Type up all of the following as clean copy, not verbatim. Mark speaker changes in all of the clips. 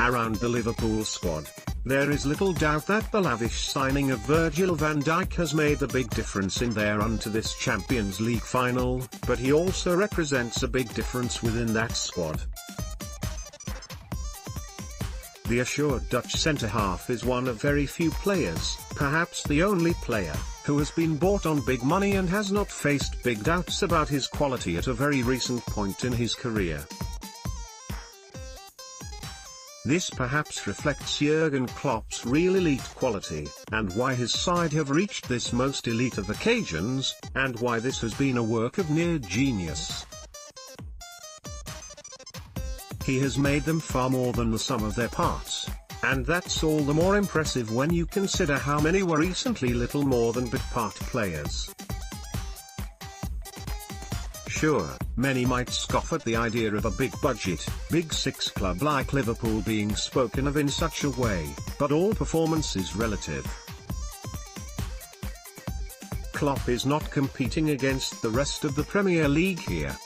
Speaker 1: around the Liverpool squad. There is little doubt that the lavish signing of Virgil van Dijk has made a big difference in their run to this Champions League final, but he also represents a big difference within that squad. The assured Dutch centre-half is one of very few players, perhaps the only player, who has been bought on big money and has not faced big doubts about his quality at a very recent point in his career. This perhaps reflects Jurgen Klopp's real elite quality, and why his side have reached this most elite of occasions, and why this has been a work of near genius. He has made them far more than the sum of their parts, and that's all the more impressive when you consider how many were recently little more than bit-part players. Sure, many might scoff at the idea of a big-budget, Big Six club like Liverpool being spoken of in such a way, but all performance is relative. Klopp is not competing against the rest of the Premier League here.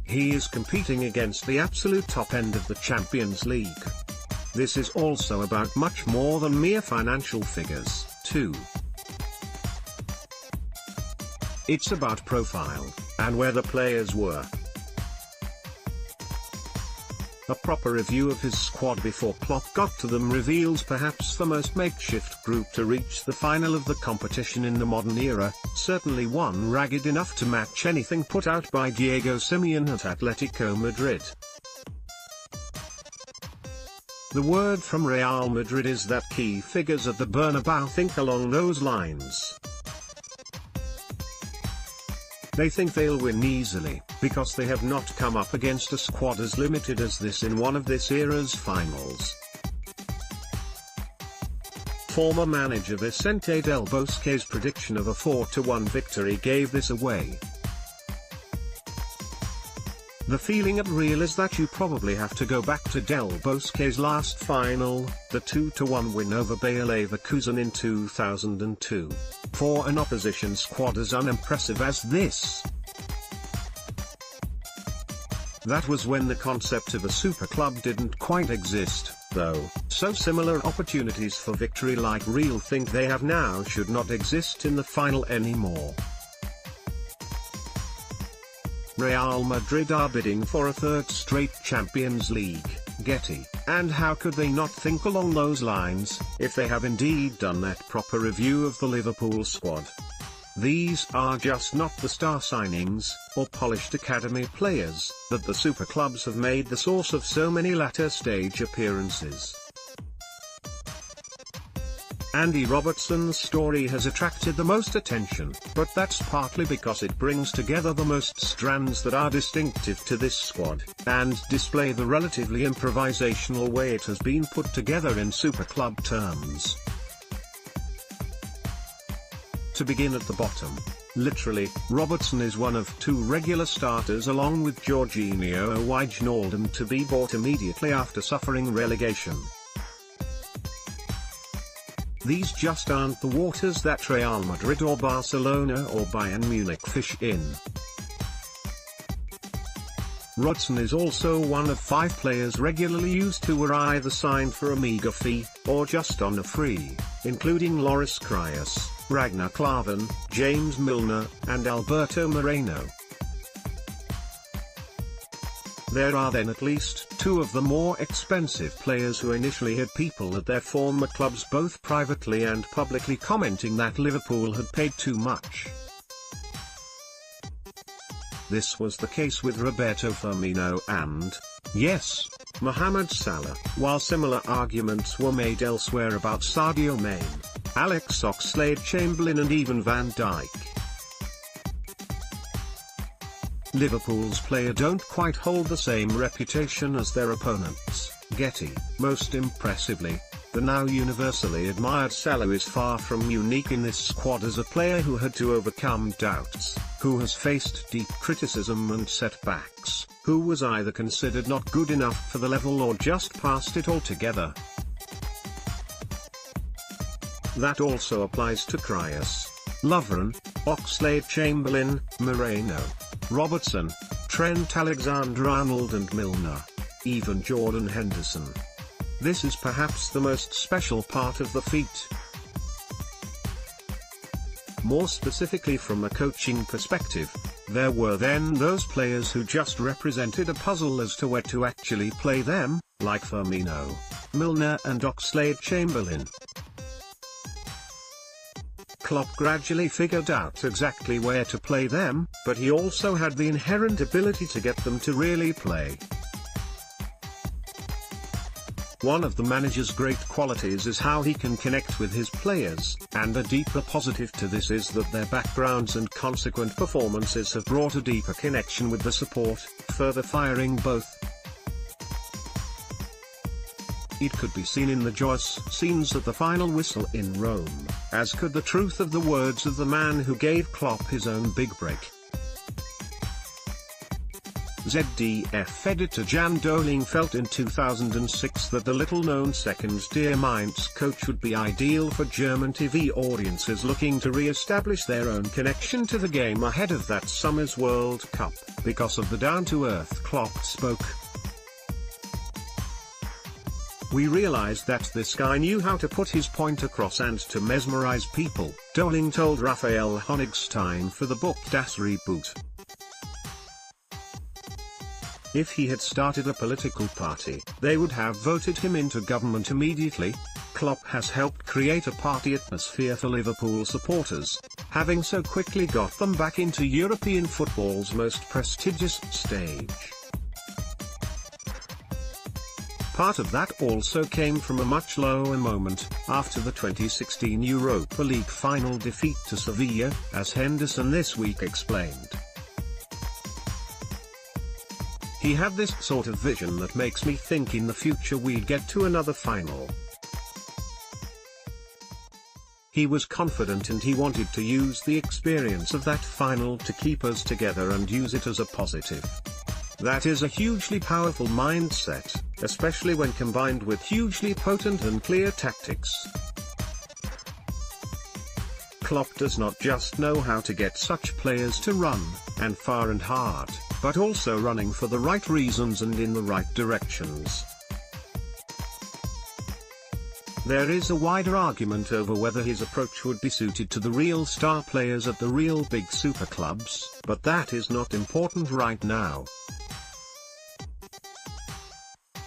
Speaker 1: He is competing against the absolute top end of the Champions League. This is also about much more than mere financial figures, too. It's about profile, and where the players were. A proper review of his squad before Klopp got to them reveals perhaps the most makeshift group to reach the final of the competition in the modern era, certainly one ragged enough to match anything put out by Diego Simeone at Atletico Madrid. The word from Real Madrid is that key figures at the Bernabeu think along those lines. They think they'll win easily, because they have not come up against a squad as limited as this in one of this era's finals. Former manager Vicente Del Bosque's prediction of a 4-1 victory gave this away. The feeling at Real is that you probably have to go back to Del Bosque's last final, the 2-1 win over Bayer Leverkusen in 2002, for an opposition squad as unimpressive as this. That was when the concept of a super club didn't quite exist, though, so similar opportunities for victory like Real think they have now should not exist in the final anymore. Real Madrid are bidding for a third straight Champions League, Getty, and how could they not think along those lines, if they have indeed done that proper review of the Liverpool squad? These are just not the star signings, or polished academy players, that the super clubs have made the source of so many latter stage appearances. Andy Robertson's story has attracted the most attention, but that's partly because it brings together the most strands that are distinctive to this squad, and display the relatively improvisational way it has been put together in super club terms. To begin at the bottom, literally, Robertson is one of two regular starters along with Jorginho Wijnaldum to be bought immediately after suffering relegation. These just aren't the waters that Real Madrid or Barcelona or Bayern Munich fish in. Robertson is also one of 5 players regularly used who were either signed for a meager fee, or just on a free, including Loris Karius, Ragnar Klavan, James Milner, and Alberto Moreno. There are then at least 2 of the more expensive players who initially had people at their former clubs both privately and publicly commenting that Liverpool had paid too much. This was the case with Roberto Firmino and, yes, Mohamed Salah, while similar arguments were made elsewhere about Sadio Mane, Alex Oxlade-Chamberlain and even Van Dijk. Liverpool's players don't quite hold the same reputation as their opponents. Getty, most impressively, the now universally admired Salah is far from unique in this squad as a player who had to overcome doubts, who has faced deep criticism and setbacks, who was either considered not good enough for the level or just past it altogether. That also applies to Karius, Lovren, Oxlade-Chamberlain, Moreno, Robertson, Trent Alexander-Arnold and Milner. even Jordan Henderson. This is perhaps the most special part of the feat. More specifically, from a coaching perspective, there were then those players who just represented a puzzle as to where to actually play them, like Firmino, Milner and Oxlade-Chamberlain. Klopp gradually figured out exactly where to play them, but he also had the inherent ability to get them to really play. One of the manager's great qualities is how he can connect with his players, and a deeper positive to this is that their backgrounds and consequent performances have brought a deeper connection with the support, further firing both. It could be seen in the joyous scenes at the final whistle in Rome, as could the truth of the words of the man who gave Klopp his own big break. ZDF editor Jan Doling felt in 2006 that the little-known second-tier Mainz coach would be ideal for German TV audiences looking to re-establish their own connection to the game ahead of that summer's World Cup. Because of the down-to-earth Klopp spoke. "We realized that this guy knew how to put his point across and to mesmerize people," Doling told Raphael Honigstein for the book Das Reboot. If he had started a political party, they would have voted him into government immediately. Klopp has helped create a party atmosphere for Liverpool supporters, having so quickly got them back into European football's most prestigious stage. Part of that also came from a much lower moment, after the 2016 Europa League final defeat to Sevilla, as Henderson this week explained. "He had this sort of vision that makes me think in the future we'd get to another final. He was confident and he wanted to use the experience of that final to keep us together and use it as a positive. That is a hugely powerful mindset, especially when combined with hugely potent and clear tactics." Klopp does not just know how to get such players to run, and far and hard, but also running for the right reasons and in the right directions. There is a wider argument over whether his approach would be suited to the real star players at the real big super clubs, but that is not important right now.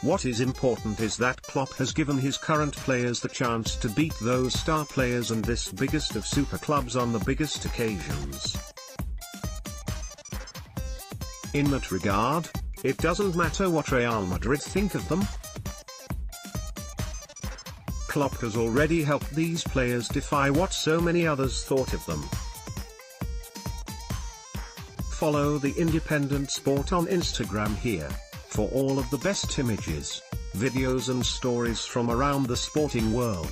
Speaker 1: What is important is that Klopp has given his current players the chance to beat those star players and this biggest of super clubs on the biggest occasions. In that regard, it doesn't matter what Real Madrid think of them. Klopp has already helped these players defy what so many others thought of them. Follow the Independent Sport on Instagram here, for all of the best images, videos and stories from around the sporting world.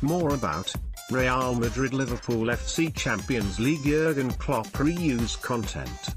Speaker 1: More about Real Madrid Liverpool FC Champions League Jurgen Klopp reuse content.